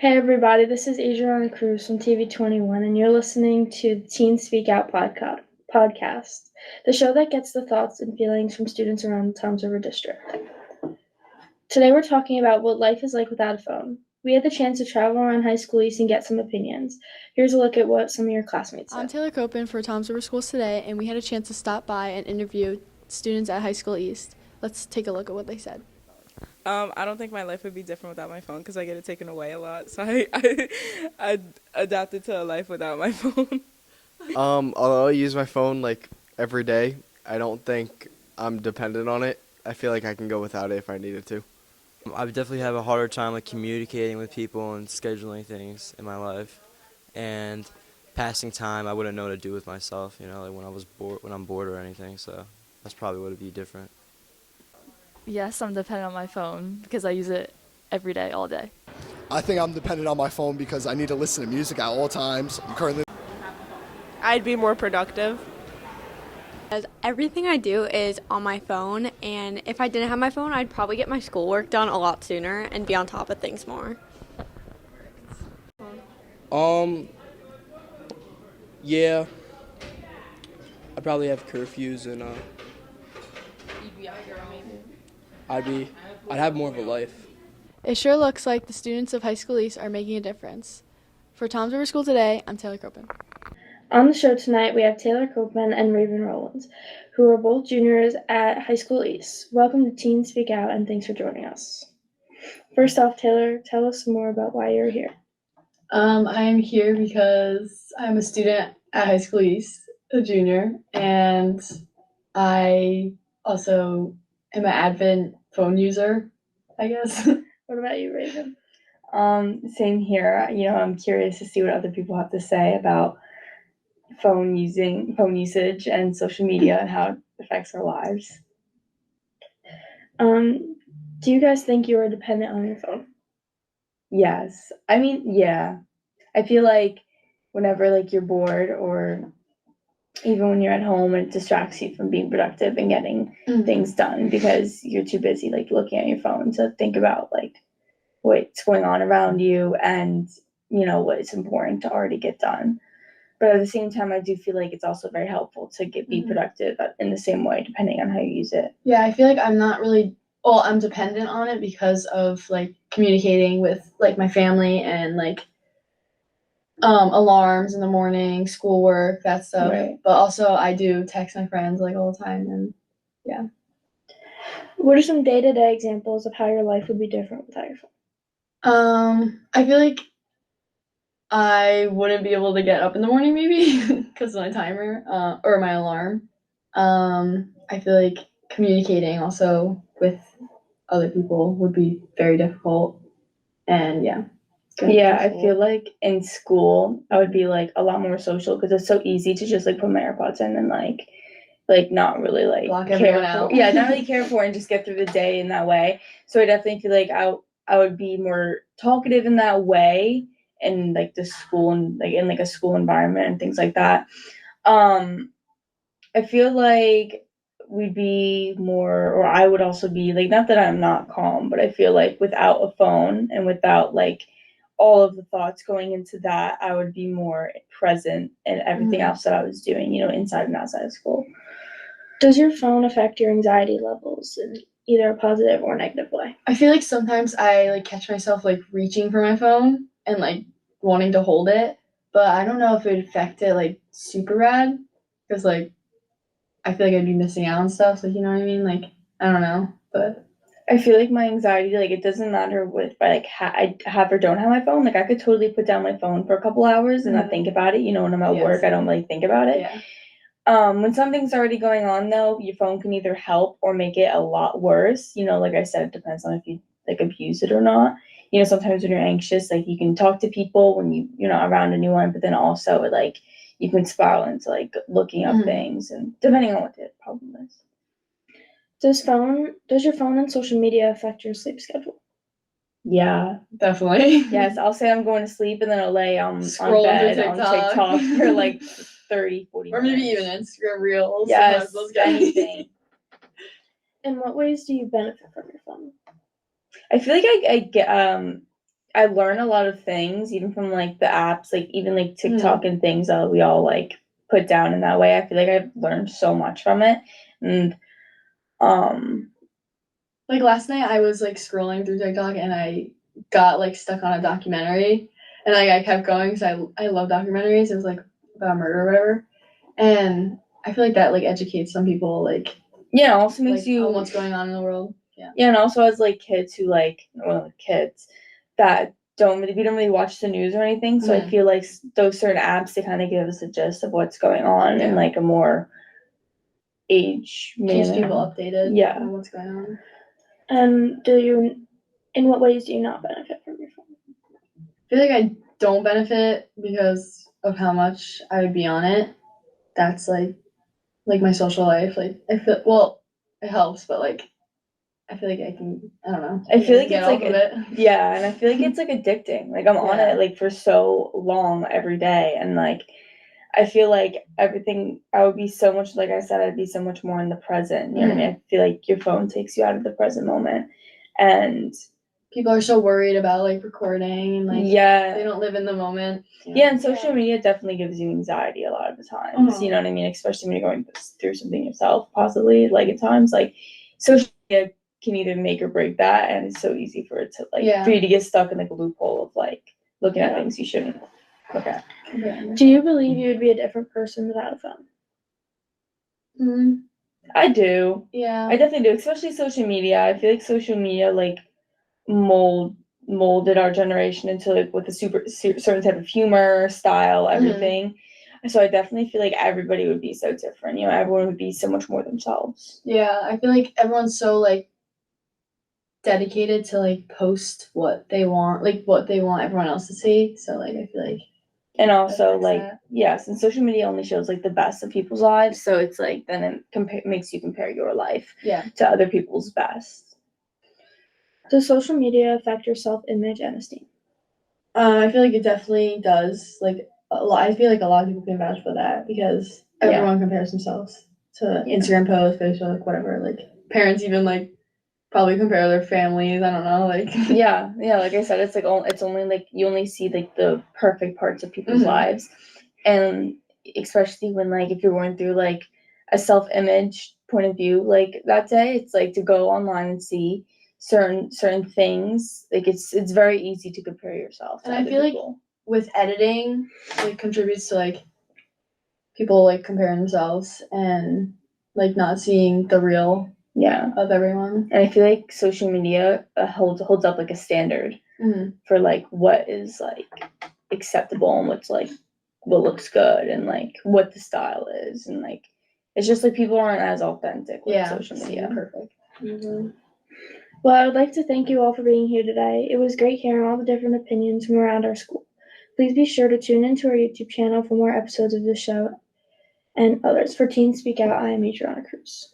Hey everybody, this is Adriana Cruz from TV 21, and you're listening to the Teen Speak Out podcast, the show that gets the thoughts and feelings from students around the Toms River District. Today we're talking about what life is like without a phone. We had the chance to travel around high school east and get some opinions. Here's a look at what some of your classmates said. I'm Taylor Copen for Toms River Schools Today, and we had a chance to stop by and interview students at High School East. Let's take a look at what they said. I don't think my life would be different without my phone because I get it taken away a lot. So I adapted to a life without my phone. Although I use my phone like every day, I don't think I'm dependent on it. I feel like I can go without it if I needed to. I would definitely have a harder time like communicating with people and scheduling things in my life, and passing time. I wouldn't know what to do with myself, like when I'm bored or anything. So that's probably what would be different. Yes, I'm dependent on my phone because I use it every day, all day. I think I'm dependent on my phone because I need to listen to music at all times. I'd be more productive. Everything I do is on my phone, and if I didn't have my phone, I'd probably get my schoolwork done a lot sooner and be on top of things more. Yeah. I'd probably have curfews and I'd have more of a life. It sure looks like the students of High School East are making a difference. For Toms River School Today, I'm Taylor Copen. On the show tonight, we have Taylor Copeman and Raven Rowlands, who are both juniors at High School East. Welcome to Teen Speak Out, and thanks for joining us. First off, Taylor, tell us more about why you're here. I'm here because I'm a student at High School East, a junior, and I also am an avid phone user, I guess. What about you, Raven? Same here. I'm curious to see what other people have to say about phone usage and social media and how it affects our lives. Do you guys think you are dependent on your phone? Yes. Yeah. I feel like whenever you're bored or even when you're at home, it distracts you from being productive and getting things done because you're too busy looking at your phone to think about what's going on around you and what is important to already get done. But at the same time, I do feel like it's also very helpful to be productive in the same way, depending on how you use it. Yeah, I feel like I'm not really, I'm dependent on it because of communicating with my family and alarms in the morning, schoolwork, that stuff. Right. But also I do text my friends all the time, and yeah. What are some day-to-day examples of how your life would be different without your phone? I feel like I wouldn't be able to get up in the morning maybe because of my timer or my alarm. I feel like communicating also with other people would be very difficult, and yeah. Yeah, I feel like in school I would be a lot more social because it's so easy to just put my AirPods in and not really block everyone out. Yeah, not really care for and just get through the day in that way. So I definitely feel like I would be more talkative in that way in the school and in a school environment and things like that. I feel like we'd be more, or I would also be not that I'm not calm, but I feel without a phone and without all of the thoughts going into that, I would be more present in everything else that I was doing, inside and outside of school. Does your phone affect your anxiety levels in either a positive or negative way? I feel like sometimes I catch myself reaching for my phone and wanting to hold it, but I don't know if it would affect it super bad because I feel like I'd be missing out on stuff. You know what I mean? I don't know, but I feel like my anxiety, it doesn't matter if I I have or don't have my phone. I could totally put down my phone for a couple hours and not think about it. When I'm at work, I don't really think about it. Yeah. When something's already going on, though, your phone can either help or make it a lot worse. Like I said, it depends on if you abuse it or not. Sometimes when you're anxious, you can talk to people when you're not around anyone, but then also you can spiral into looking up things and depending on what the problem is. Does your phone and social media affect your sleep schedule? Yeah, definitely. Yes, I'll say I'm going to sleep and then I'll lay on Scrolling bed through on TikTok for 30, 40 or minutes. maybe even Instagram Reels. Yes, Those guys. anything. In what ways do you benefit from your phone? I feel like I get I learn a lot of things even from like the apps, like even like TikTok and things that we all like put down in that way. I feel like I've learned so much from it. And Like last night I was like scrolling through TikTok and I got like stuck on a documentary and like I kept going because I love documentaries. It was like about murder or whatever. And I feel like that like educates some people like yeah, it also makes like you on what's going on in the world. Yeah. Yeah, and also as like kids who like well kids that we don't really watch the news or anything, so I feel like those certain apps they kind of give us a gist of what's going on in like a more age Keeps manner. people updated Yeah. on what's going on. And in what ways do you not benefit from your phone? I feel like I don't benefit because of how much I would be on it. That's like my social life. Like I feel well, it helps, but like I feel like I don't know. I feel like get it's like off of it. yeah, and I feel like it's like addicting. Like I'm on Yeah. it like for so long every day, and like I feel like everything I would be so much like I said I'd be so much more in the present. You know what I mean? I feel like your phone takes you out of the present moment, and People are so worried about like recording and like yeah, they don't live in the moment. yeah, and social media definitely gives you anxiety a lot of the times. Uh-huh. You know what I mean? Especially when you're going through something yourself, possibly like at times like social media can either make or break that, and it's so easy for it to like for you to get stuck in like a loophole of like looking at things you shouldn't look at. Do you believe you would be a different person without a phone? I do. Yeah. I definitely do, especially social media. I feel like social media like molded our generation into like with a certain type of humor, style, everything. So I definitely feel like everybody would be so different. You know, everyone would be so much more themselves. Yeah, I feel like everyone's so like dedicated to like post what they want everyone else to see. So like I feel like And also affects like that. yes, and social media only shows like the best of people's lives. So it's like then it makes you compare your life to other people's best. Does social media affect your self-image and esteem? I feel like it definitely does. Like a lot, I feel like a lot of people can vouch for that because everyone compares themselves to Instagram posts, Facebook, whatever. Like parents even like probably compare their families. I don't know, like yeah, like I said, it's like it's only like you only see like the perfect parts of people's lives, and especially when like if you're going through like a self-image point of view like that day, it's like to go online and see certain things like it's very easy to compare yourself to and I other feel people. like with editing, it contributes to like people like comparing themselves and like not seeing the real of everyone. And I feel like social media holds up like a standard for like what is like acceptable and what's like what looks good and like what the style is and like it's just like people aren't as authentic with social media. Perfect. Well, I would like to thank you all for being here today. It was great hearing all the different opinions from around our school. Please be sure to tune into our YouTube channel for more episodes of this show and others. For Teen Speak Out, I am Adriana Cruz.